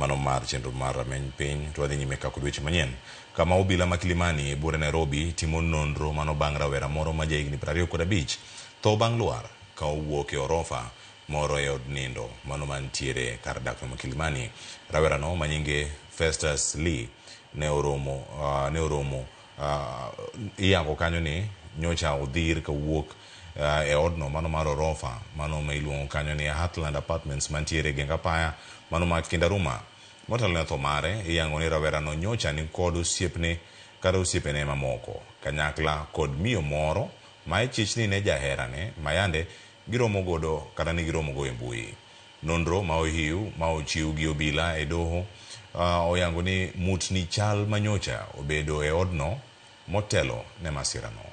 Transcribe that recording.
mano mar chenro mar rameny piny to wadhi nyime kako dweche manyien. Kama obila ma Kilimani bure Nairobi timo nonro mano bang' rawera moro ma jahigni 25 tho bang' lwar ka owuok e orofa moro e od nindo mano mantiere kar dak ma Kilimani. Rawera no manyinge Festus Lee ne oromo iyango kanyo ni nyocha odhir ka wuok e odno mano mar orofa mano ma iluongo kanyo ni Heartland Apartments mantiere Genga Paya mano ma Kindaruma. Motelo ne tho mare iyango ni rawera no nyocha ni kod osiepene mamoko kanyakla kod miyo moro ma ichichni ne jaherane mayande giromo godo kata ni giromo go e mbui. Nonro ma ohiu ma ochiw gi obila e doho oyango ni mutni chal manyocha obedo e odno motelo ne masirano.